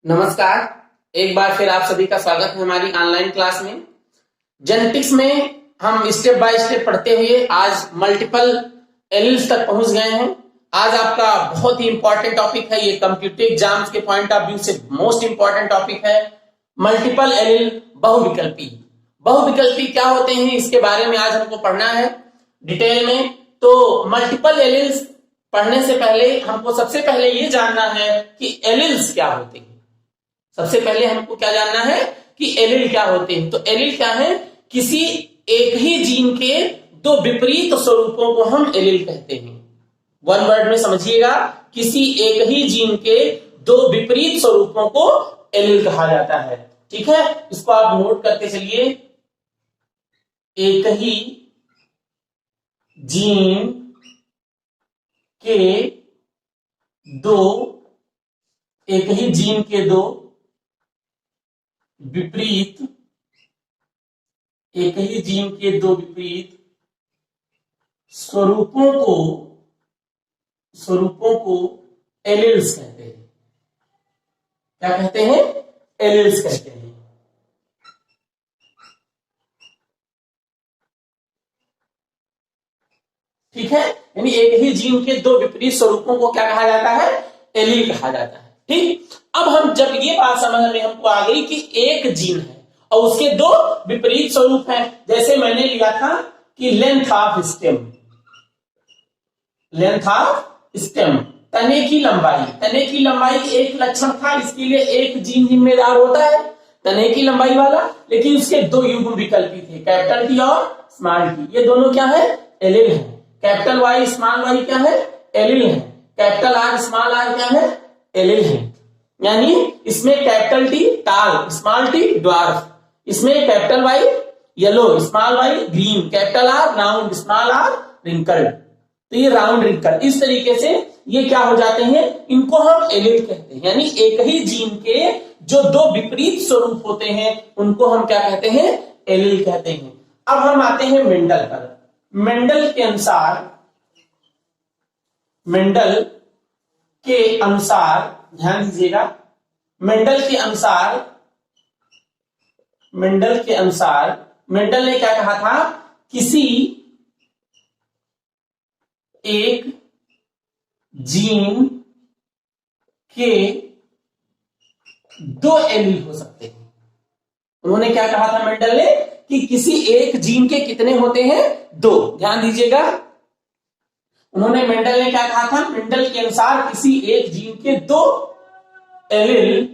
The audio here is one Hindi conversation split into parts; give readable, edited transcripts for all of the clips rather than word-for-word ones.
नमस्कार। एक बार फिर आप सभी का स्वागत है हमारी ऑनलाइन क्लास में। जेनेटिक्स में हम स्टेप बाय स्टेप पढ़ते हुए आज मल्टीपल एलील्स तक पहुंच गए हैं। आज आपका बहुत ही इंपॉर्टेंट टॉपिक है, ये कम्पिटिटिव एग्जाम्स के पॉइंट ऑफ व्यू से मोस्ट इंपॉर्टेंट टॉपिक है मल्टीपल एलील, बहुविकल्पी। बहुविकल्पी क्या होते हैं इसके बारे में आज हमको पढ़ना है डिटेल में। तो मल्टीपल एलील्स पढ़ने से पहले हमको सबसे पहले ये जानना है कि एलील्स क्या होते हैं। सबसे पहले हमको क्या जानना है कि एलील क्या होते हैं। तो एलील क्या है? किसी एक ही जीन के दो विपरीत स्वरूपों को हम एलील कहते हैं। वन वर्ड में समझिएगा, किसी एक ही जीन के दो विपरीत स्वरूपों को एलील कहा जाता है। ठीक है, इसको आप नोट करते चलिए। एक ही जीन के दो विपरीत स्वरूपों को एलील्स कहते हैं। क्या कहते हैं? एलील्स कहते हैं। ठीक है, यानी एक ही जीन के दो विपरीत स्वरूपों को क्या कहा जाता है? एलील कहा जाता है। ठीक, अब हम जब ये बात समझ में हमको आ गई कि एक जीन है और उसके दो विपरीत स्वरूप हैं, जैसे मैंने लिया था कि लेंथ ऑफ स्टेम, तने की लंबाई एक लक्षण था, इसके लिए एक जीन जिम्मेदार होता है तने की लंबाई वाला, लेकिन उसके दो युग्म विकल्पी थे, कैपिटल टी और स्मॉल टी। ये दोनों क्या है? एलील है। कैपिटल वाई स्मॉल वाई क्या है? एलील है। कैपिटल आर स्मॉल आर क्या है? एलील है। यानी इसमें capital T tall, small T dwarf, इसमें capital Y yellow, small Y green, capital R round, small R wrinkled. तो ये राउंड रिंकल, इस तरीके से ये क्या हो जाते हैं, इनको हम एलील कहते हैं। यानी एक ही जीन के जो दो विपरीत स्वरूप होते हैं उनको हम क्या कहते हैं? एलील कहते हैं। अब हम आते हैं मेंडल पर। मेंडल के अनुसार ध्यान दीजिएगा, मेंडल ने क्या कहा था? किसी एक जीन के दो एलील हो सकते हैं। उन्होंने क्या कहा था मेंडल ने कि किसी एक जीन के कितने होते हैं? दो। ध्यान दीजिएगा, मेंडल ने क्या कहा था? मेंडल के अनुसार किसी एक जीन के दो एलील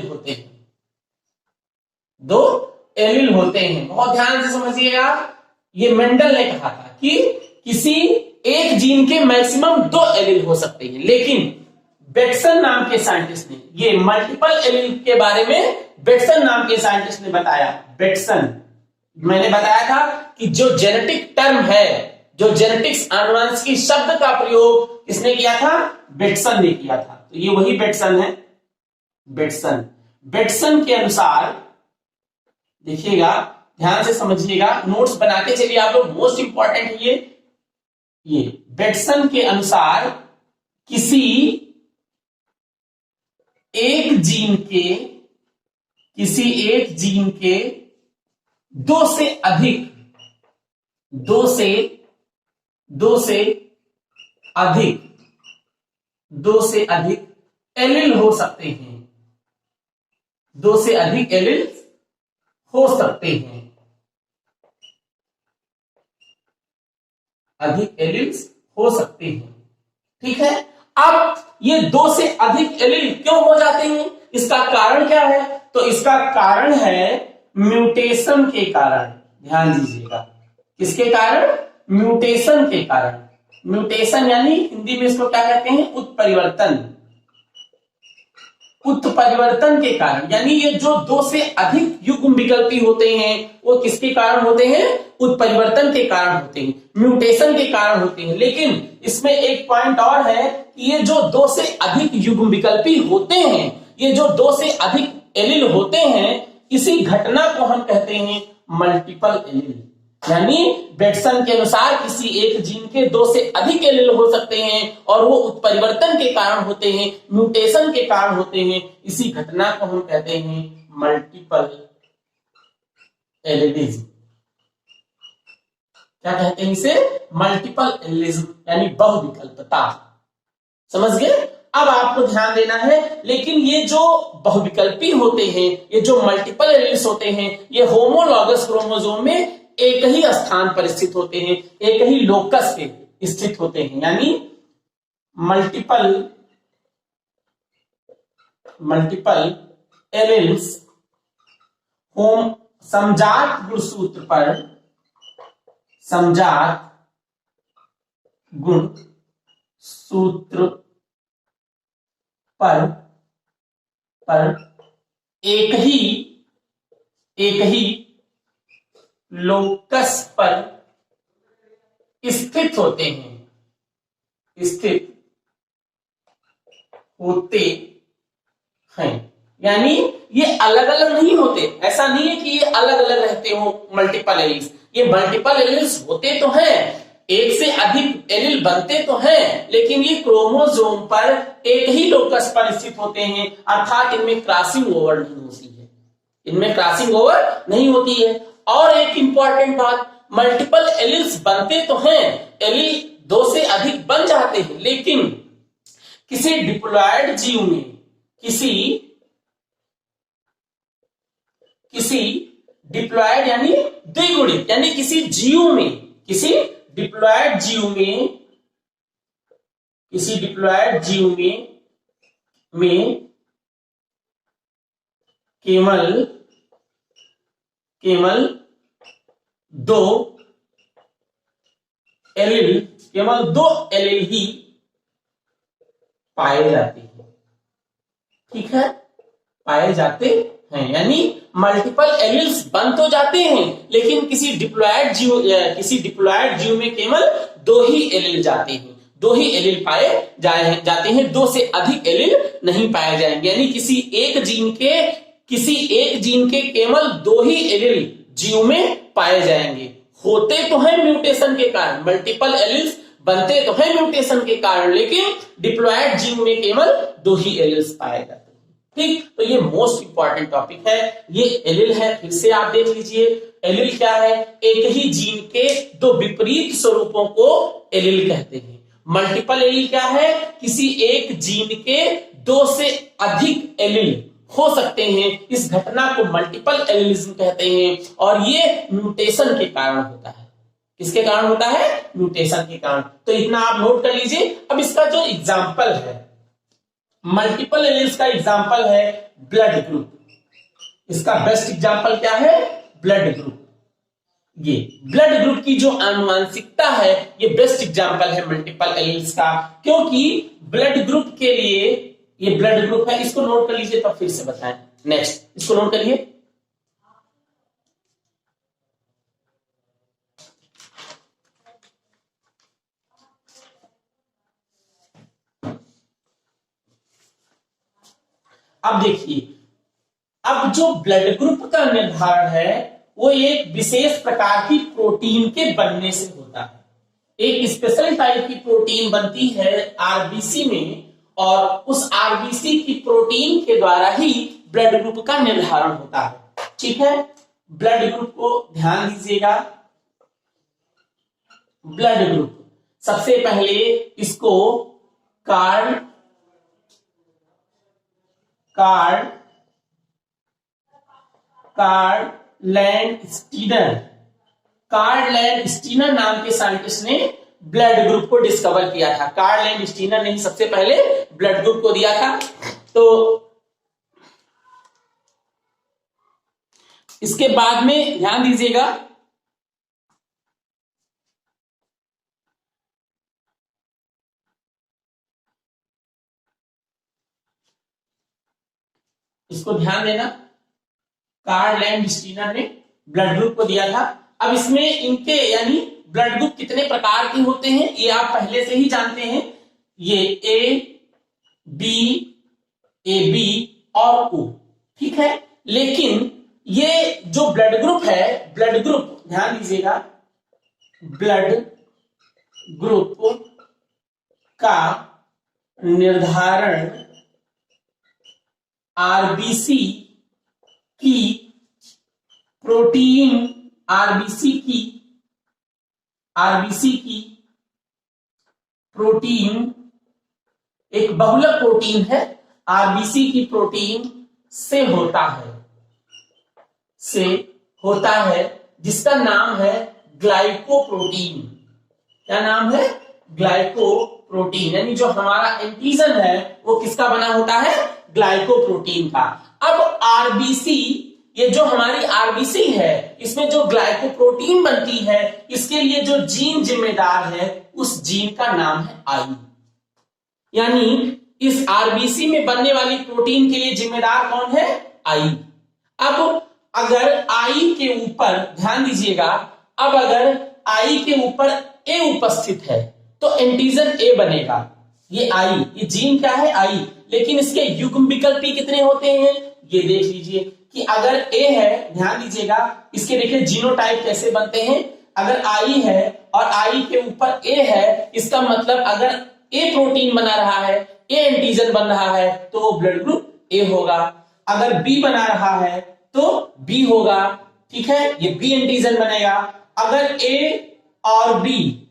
होते हैं। बहुत ध्यान से समझिएगा, ये मेंडल ने कहा था कि किसी एक जीन के मैक्सिमम दो एलील हो सकते हैं, लेकिन बेटसन नाम के साइंटिस्ट ने ये मल्टीपल एलील के बारे में बेटसन नाम के साइंटिस्ट ने बताया। बेटसन, मैंने बताया था कि जो जेनेटिक टर्म है, जो जेनेटिक्स आनुवंशिकी शब्द का प्रयोग किसने किया था? बेटसन ने किया था। तो ये वही बेटसन है। बेटसन के अनुसार, देखिएगा ध्यान से समझिएगा, नोट्स बनाते चलिए आप लोग, मोस्ट इंपॉर्टेंट है ये। बेटसन के अनुसार किसी एक जीन के दो से अधिक एलील हो सकते हैं। ठीक है, अब ये दो से अधिक एलील क्यों हो जाते हैं, इसका कारण क्या है? तो इसका कारण है म्यूटेशन के कारण। ध्यान दीजिएगा, किसके कारण? म्यूटेशन के कारण। म्यूटेशन यानी हिंदी में इसको क्या कहते हैं? उत्परिवर्तन के कारण। यानी ये जो दो से अधिक युग्म विकल्पी होते हैं वो किसके कारण होते हैं? उत्परिवर्तन के कारण होते हैं, म्यूटेशन के कारण होते हैं। लेकिन इसमें एक पॉइंट और है कि ये जो दो से अधिक युग्म विकल्पी होते हैं, ये जो दो से अधिक एलील होते हैं, इसी घटना को हम कहते हैं मल्टीपल एलील। यानी बेटसन के अनुसार किसी एक जीन के दो से अधिक एलील हो सकते हैं और वो उत्परिवर्तन के कारण होते हैं, म्यूटेशन के कारण होते हैं। इसी घटना को हम कहते हैं मल्टीपल एलिलिज्म। क्या कहते हैं इसे? मल्टीपल एलिलिज्म, यानी बहुविकल्पता। समझ गए? अब आपको ध्यान देना है, लेकिन ये जो बहुविकल्पी होते हैं, ये जो मल्टीपल एलील्स होते हैं, ये होमोलॉगस क्रोमोसोम में एक ही स्थान पर स्थित होते हैं, एक ही लोकस पे स्थित होते हैं। यानी मल्टीपल एलील्स होम समजात गुणसूत्र पर, समजात गुण सूत्र पर एक ही लोकस पर स्थित होते हैं। यानी ये अलग अलग नहीं होते, ऐसा नहीं है कि ये अलग अलग रहते हो मल्टीपल एलील्स। ये मल्टीपल एलील्स होते तो हैं, एक से अधिक एलील बनते तो हैं, लेकिन ये क्रोमोसोम पर एक ही लोकस पर स्थित होते हैं, अर्थात इनमें क्रॉसिंग ओवर नहीं होती है, इनमें क्रॉसिंग ओवर नहीं होती है। और एक इंपॉर्टेंट बात, मल्टीपल एलील्स बनते तो हैं, एलील दो से अधिक बन जाते हैं, लेकिन किसी डिप्लॉयड जीव में, किसी डिप्लॉयड यानी द्विगुणित, यानी किसी डिप्लॉयड जीव में केवल दो एलील ही पाए जाते हैं। ठीक है, पाए जाते हैं, यानी मल्टीपल एलील्स बन तो जाते हैं, लेकिन किसी डिप्लॉयड जीव में केवल दो ही एलील जाते हैं, दो ही एलील पाए जाते हैं, दो से अधिक एलील नहीं पाए जाएंगे। यानी किसी एक जीन के केवल दो ही एलील जीव में पाए जाएंगे। होते तो हैं म्यूटेशन के कारण, मल्टीपल एलील्स बनते तो हैं म्यूटेशन के कारण, लेकिन डिप्लॉयड जीव में केवल दो ही एलील्स पाए जाते हैं। ठीक, तो ये मोस्ट इंपॉर्टेंट टॉपिक है, ये एलील है। फिर से आप देख लीजिए, एलील क्या है? एक ही जीन के दो विपरीत स्वरूपों को एलील कहते हैं। मल्टीपल एलील क्या है? किसी एक जीन के दो से अधिक एलील हो सकते हैं, इस घटना को मल्टीपल एलिलिज्म कहते हैं, और ये म्यूटेशन के कारण होता है। किसके कारण होता है? म्यूटेशन के कारण। तो इतना आप नोट कर लीजिए। अब इसका जो एग्जाम्पल है, मल्टीपल एलील्स का एग्जाम्पल है ब्लड ग्रुप। इसका बेस्ट एग्जाम्पल क्या है? Blood group. ये ब्लड ग्रुप की जो आनुवांशिकता है, ये बेस्ट एग्जाम्पल है मल्टीपल एलील्स का, क्योंकि ब्लड ग्रुप के लिए, ये ब्लड ग्रुप है, इसको नोट कर लीजिए तब फिर से बताएं। नेक्स्ट, इसको नोट करिए। अब देखिए, अब जो ब्लड ग्रुप का निर्धारण है वो एक विशेष प्रकार की प्रोटीन के बनने से होता है। एक स्पेशल टाइप की प्रोटीन बनती है आरबीसी में, और उस आरबीसी की प्रोटीन के द्वारा ही ब्लड ग्रुप का निर्धारण होता है। ठीक है, ब्लड ग्रुप को ध्यान दीजिएगा। ब्लड ग्रुप, सबसे पहले इसको कार्ल लैंड-स्टीनर नाम के साइंटिस्ट ने ब्लड ग्रुप को डिस्कवर किया था। कार्ल लैंड-स्टीनर ने ही सबसे पहले ब्लड ग्रुप को दिया था। तो इसके बाद में ध्यान दीजिएगा, इसको ध्यान देना, कार्ल लैंड-स्टीनर ने ब्लड ग्रुप को दिया था। अब इसमें इनके यानी ब्लड ग्रुप कितने प्रकार के होते हैं ये आप पहले से ही जानते हैं। ये ए बी और ओ, ठीक है। लेकिन ये जो ब्लड ग्रुप है, ब्लड ग्रुप ध्यान दीजिएगा, ब्लड ग्रुप का निर्धारण आरबीसी की प्रोटीन, आरबीसी की प्रोटीन, एक बहुलक प्रोटीन है, आरबीसी की प्रोटीन से होता है जिसका नाम है ग्लाइकोप्रोटीन। क्या नाम है? ग्लाइकोप्रोटीन। यानी जो हमारा एंटीजन है वो किसका बना होता है? ग्लाइकोप्रोटीन का। अब आरबीसी, ये जो हमारी आरबीसी है, इसमें जो ग्लाइकोप्रोटीन बनती है, इसके लिए जो जीन जिम्मेदार है उस जीन का नाम है आई। यानी इस आरबीसी में बनने वाली प्रोटीन के लिए जिम्मेदार कौन है? आई। अब अगर आई के ऊपर, ध्यान दीजिएगा, अब अगर आई के ऊपर ए उपस्थित है तो एंटीजन ए बनेगा। ये आई, ये जीन क्या है? आई। लेकिन इसके युग्म विकल्पी कितने होते हैं ये देख लीजिए कि अगर ए है, ध्यान दीजिएगा, इसके देखिए जीनोटाइप कैसे बनते हैं। अगर आई है और आई के ऊपर ए है, इसका मतलब अगर ए प्रोटीन बना रहा है, ए एंटीजन बन रहा है, तो वो ब्लड ग्रुप ए होगा। अगर बी बना रहा है तो बी होगा, ठीक है, ये बी एंटीजन बनेगा। अगर ए और बी,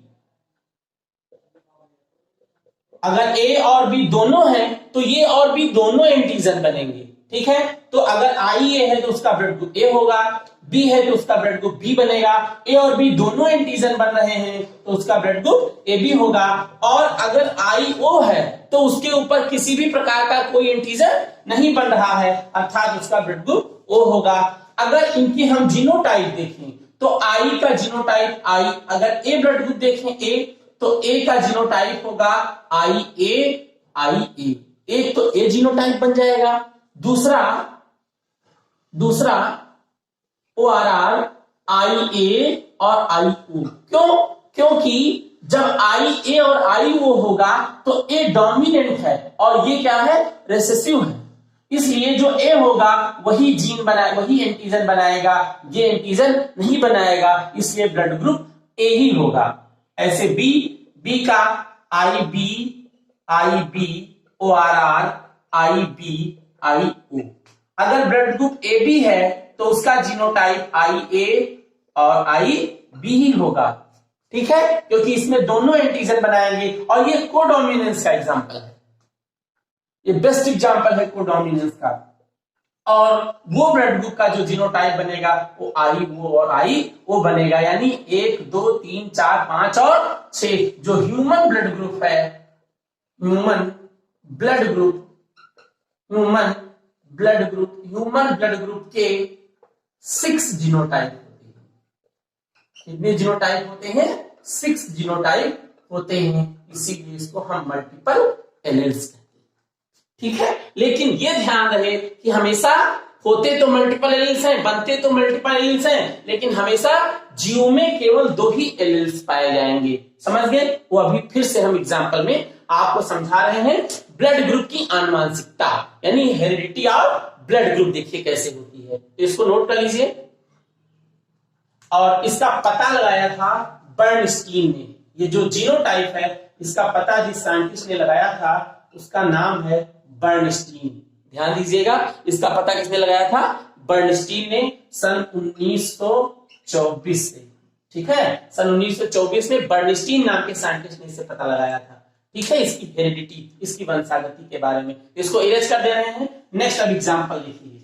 अगर ए और बी दोनों हैं तो ये और बी दोनों एंटीजन बनेंगे, ठीक है। तो अगर आई ए है तो उसका ब्लड ग्रुप ए होगा, बी है तो उसका ब्लड ग्रुप बी बनेगा। ए और बी दोनों एंटीजन बन रहे हैं तो उसका ब्लड ग्रुप ए बी होगा। और अगर आई ओ है तो उसके ऊपर किसी भी प्रकार का कोई एंटीजन नहीं बन रहा है, अर्थात उसका ब्लड ग्रुप ओ होगा। अगर इनकी हम जीनोटाइप देखें तो आई का जीनोटाइप आई, अगर ए ब्लड ग्रुप देखें ए, तो ए का जीनोटाइप होगा आई ए। एक तो ए जीनोटाइप बन जाएगा, दूसरा ओ आर आर, आई ए और आई ओ। क्योंकि जब आई ए और आई ओ होगा तो ए डोमिनेंट है और ये क्या है? रिसेसिव है। इसलिए जो ए होगा वही जीन बनाए, वही एंटीजन बनाएगा, ये एंटीजन नहीं बनाएगा, इसलिए ब्लड ग्रुप ए ही होगा। ऐसे बी का आई बी ओ आर आर, आई ओ। अगर ब्लड ग्रुप ए बी है तो उसका जीनोटाइप आई ए और आई बी ही होगा, ठीक है, क्योंकि इसमें दोनों एंटीजन बनाएंगे। और ये कोडोमिनेंस का एग्जांपल है, ये बेस्ट एग्जांपल है कोडोमिनेंस का। और वो ब्लड ग्रुप का जो जीनोटाइप बनेगा वो आई ओ और आई ओ बनेगा। यानी 1 2 3 4 5 और 6 जो ह्यूमन ब्लड ग्रुप है, ह्यूमन ब्लड ग्रुप के 6 जीनोटाइप होते हैं। कितने जीनोटाइप होते हैं? 6 जीनोटाइप होते हैं, इसीलिए इसको हम मल्टीपल एलील्स कहते हैं, ठीक है। लेकिन ये ध्यान रहे कि हमेशा होते तो मल्टीपल एलील्स हैं, बनते तो मल्टीपल एलील्स हैं, लेकिन हमेशा जीव में केवल 2 ही एलील्स पाए जाएंगे। समझ गए? वो अभी फिर से हम एग्जांपल में आपको समझा रहे हैं। ब्लड ग्रुप की आनुवांशिकता यानी हेरिडिटी ऑफ ब्लड ग्रुप देखिए कैसे होती है, तो इसको नोट कर लीजिए। और इसका पता लगाया था बर्नस्टीन ने। ये जो जीनोटाइप है इसका पता जिस साइंटिस्ट ने लगाया था उसका नाम है बर्नस्टीन। ध्यान दीजिएगा, इसका पता किसने लगाया था? बर्नस्टीन ने सन 1924 में, ठीक है, सन 1924 में बर्नस्टीन नाम के साइंटिस्ट ने इसे पता लगाया था, ठीक है, इसकी हेरिडिटी, इसकी वंशागति के बारे में। इसको इरेज कर दे रहे हैं। नेक्स्ट अब एग्जांपल देखिए।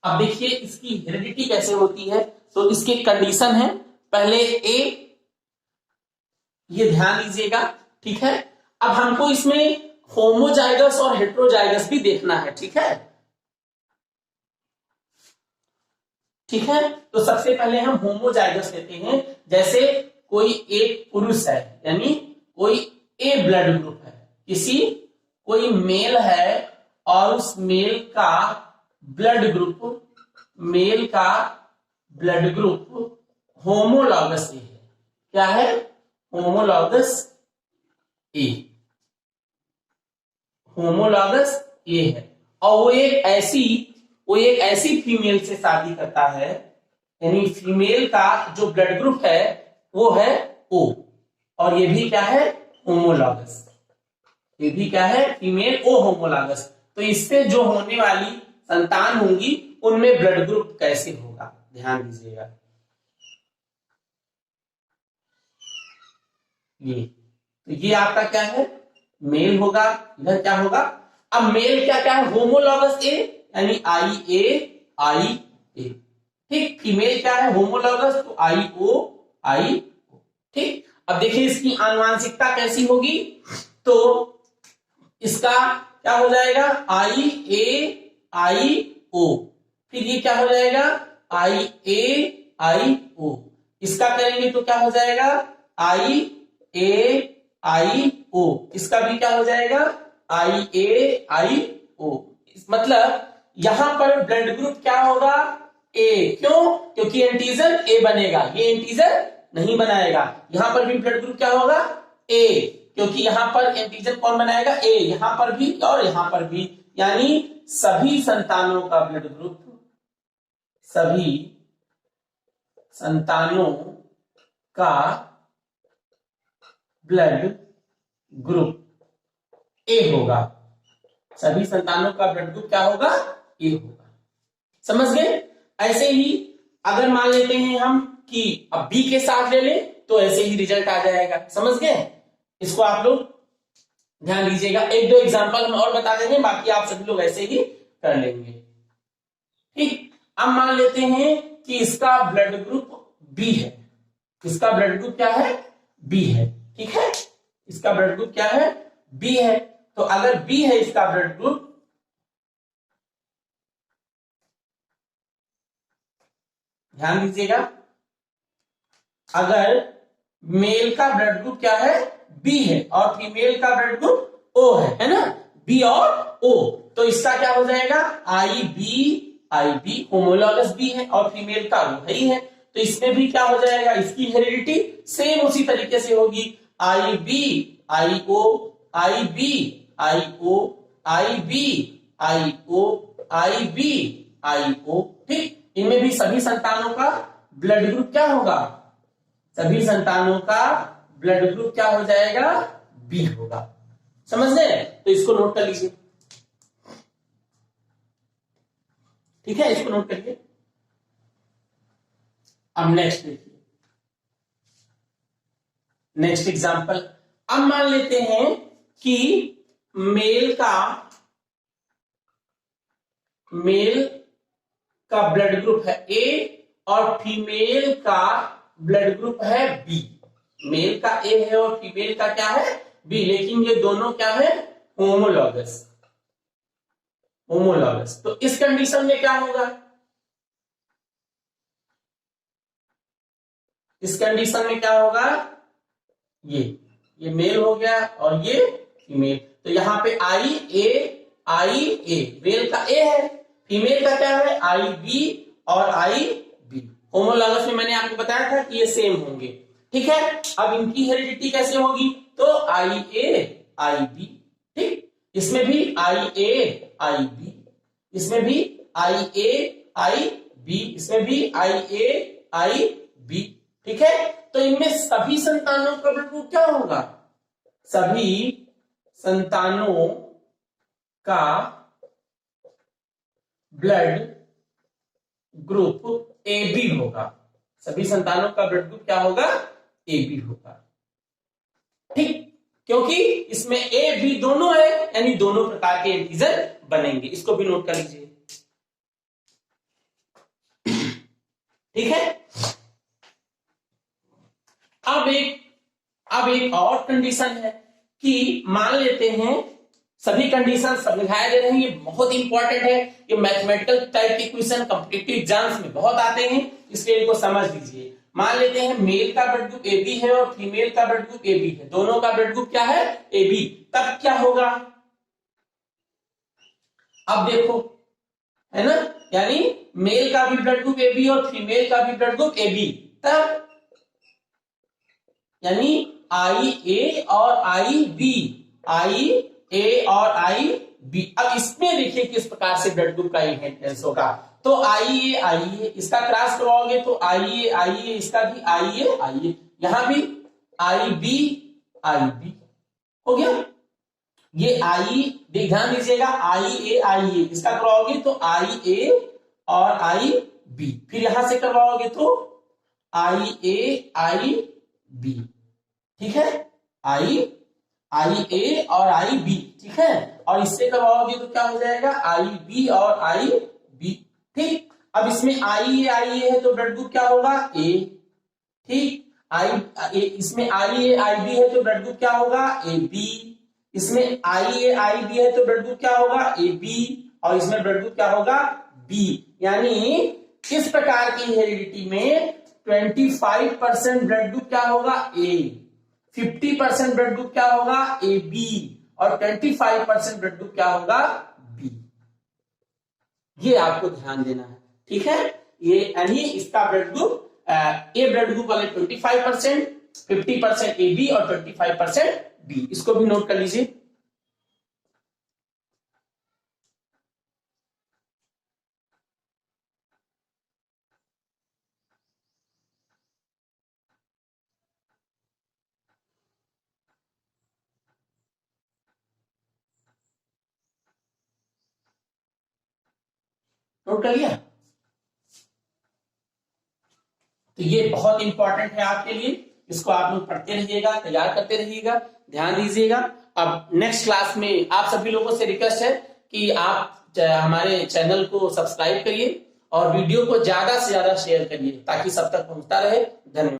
अब देखिए इसकी हेरिडिटी कैसे होती है। तो इसके कंडीशन है, पहले ए, ये ध्यान दीजिएगा, ठीक है। अब हमको इसमें होमोजाइगस और हेट्रोजाइगस भी देखना है, ठीक है, ठीक है। तो सबसे पहले हम होमोजाइगस लेते हैं। जैसे कोई एक पुरुष है, यानी कोई ए ब्लड ग्रुप है, कोई मेल है और उस मेल का ब्लड ग्रुप होमोलॉगस है। क्या है? होमोलॉगस ए, होमोलॉगस ए है। और वो एक ऐसी फीमेल से शादी करता है, यानी फीमेल का जो ब्लड ग्रुप है वो है ओ, और ये भी क्या है, होमोलॉगस। ये भी क्या है, फीमेल ओ होमोलॉगस। तो इससे जो होने वाली संतान होंगी उनमें ब्लड ग्रुप कैसे होगा, ध्यान दीजिएगा। ये आपका क्या है, मेल होगा। इधर क्या होगा, अब मेल क्या है, होमोलॉगस ए, यानी आई ए। ठीक, फीमेल क्या है, होमोलॉगस, तो आई ओ। ठीक, अब देखिए इसकी आनुवांशिकता कैसी होगी, तो इसका क्या हो जाएगा, आई ओ। फिर ये क्या हो जाएगा, आई ओ। इसका करेंगे तो क्या हो जाएगा, आई ओ। इसका भी क्या हो जाएगा, आई ओ। मतलब यहां पर ब्लड ग्रुप क्या होगा, ए। क्यों, क्योंकि एंटीजन ए बनेगा, ये एंटीजन नहीं बनाएगा। यहां पर भी ब्लड ग्रुप क्या होगा, ए, क्योंकि यहां पर एंटीजन कौन बनाएगा, ए। यहां पर भी और यहां पर भी, यानी सभी संतानों का ब्लड ग्रुप, सभी संतानों का ब्लड ग्रुप ए होगा। सभी संतानों का ब्लड ग्रुप क्या होगा, ए होगा। समझ गए। ऐसे ही अगर मान लेते हैं हम कि अब बी के साथ ले लें तो ऐसे ही रिजल्ट आ जाएगा। समझ गए, इसको आप लोग ध्यान दीजिएगा। एक दो एग्जांपल हम और बता देंगे, बाकी आप सभी लोग ऐसे ही कर लेंगे। ठीक, अब मान लेते हैं कि इसका ब्लड ग्रुप बी है। इसका ब्लड ग्रुप क्या है, बी है। ठीक है, इसका ब्लड ग्रुप क्या है, बी है। तो अगर बी है इसका ब्लड ग्रुप, ध्यान दीजिएगा, अगर मेल का ब्लड ग्रुप क्या है, बी है, और फीमेल का ब्लड ग्रुप ओ है ना, बी और ओ, तो इसका क्या हो जाएगा, आई बी, होमोलॉगस बी है और फीमेल का ओ ही है। तो इसमें भी क्या हो जाएगा, इसकी हेरिडिटी सेम उसी तरीके से होगी, I B I O, I B I O, I B I O, I B I O. ठीक, इनमें भी सभी संतानों का ब्लड ग्रुप क्या होगा, सभी संतानों का ब्लड ग्रुप क्या हो जाएगा, बी होगा। समझ गए, तो इसको नोट कर लीजिए। ठीक है, इसको नोट करिए। अब नेक्स्ट देखिए, नेक्स्ट एग्जांपल। अब मान लेते हैं कि मेल का ब्लड ग्रुप है ए और फीमेल का ब्लड ग्रुप है बी। मेल का ए है और फीमेल का क्या है, बी, लेकिन ये दोनों क्या है, होमोलॉगस। तो इस कंडीशन में क्या होगा, इस कंडीशन में क्या होगा, ये मेल हो गया और ये फीमेल। तो यहां पे आई ए, मेल का ए है, फीमेल का क्या है, आई बी और आई बी। होमोलॉगस में मैंने आपको बताया था कि ये सेम होंगे। ठीक है, अब इनकी हेरिडिटी कैसे होगी, तो आई ए आई बी। ठीक, इसमें भी आई ए आई बी, इसमें भी आई ए आई बी, इसमें भी आई ए आई बी। ठीक है, तो इनमें सभी संतानों का ब्लड ग्रुप क्या होगा, सभी संतानों का ब्लड ग्रुप ए बी होगा। सभी संतानों का ब्लड ग्रुप क्या होगा, ए बी होगा। ठीक, क्योंकि इसमें ए बी दोनों है, यानी दोनों प्रकार के एंटीजन बनेंगे। इसको भी नोट कर लीजिए। ठीक है, अब एक और कंडीशन है कि मान लेते हैं, सभी कंडीशन समझाए दे रहे हैं, ये बहुत इंपॉर्टेंट है। ये मैथमेटिकल टाइप के क्वेश्चन कॉम्पिटिटिव एग्जाम्स में बहुत आते हैं, इसलिए इनको समझ लीजिए। मान लेते हैं मेल का ब्लड ग्रुप ए बी है और फीमेल का ब्लड ग्रुप ए बी है, दोनों का ब्लड ग्रुप क्या है, ए बी। तब क्या होगा, अब देखो, है ना, यानी मेल का भी ब्लड ग्रुप ए बी और फीमेल का भी ब्लड ग्रुप ए बी, तब यानी आई ए और आई बी, आई ए और आई बी। अब इसमें देखिए किस प्रकार से ब्लड ग्रुप का इनहेरिटेंस होगा। तो आई ए इसका क्रॉस करवाओगे तो आई ए इसका भी आई ए, यहां भी आई बी हो गया। ये आई ध्यान दीजिएगा, आई ए इसका करवाओगे तो आई ए और आई बी, फिर यहां से करवाओगे तो आई ए बी, ठीक है, आई ए और आई बी, ठीक है। और इससे करवाओगे तो क्या हो जाएगा, आई बी और आई बी, ठीक। अब इसमें आई ए है तो ब्लड ग्रुप क्या होगा, ए, ठीक। इसमें आई ए बी है तो ब्लड ग्रुप क्या होगा, ए बी। इसमें आई ए बी है तो ब्लड ग्रुप क्या होगा, ए बी। और इसमें ब्लड ग्रुप क्या होगा, बी। यानी इस प्रकार की हेरिडिटी में 25% ब्लड ग्रुप क्या होगा, ए, 50% ब्लड ग्रुप क्या होगा, ए बी, और 25% ब्लड ग्रुप क्या होगा, बी। ये आपको ध्यान देना है, ठीक है। ये यानी इसका blood group A blood group वाले 25%, 50% ए बी और 25% बी। इसको भी नोट कर लीजिए। नोट कर लिया। तो ये बहुत इंपॉर्टेंट है आपके लिए, इसको आप लोग पढ़ते रहिएगा, तैयार करते रहिएगा, ध्यान दीजिएगा। अब नेक्स्ट क्लास में आप सभी लोगों से रिक्वेस्ट है कि आप हमारे चैनल को सब्सक्राइब करिए और वीडियो को ज्यादा से ज्यादा शेयर करिए ताकि सब तक पहुंचता रहे। धन्यवाद।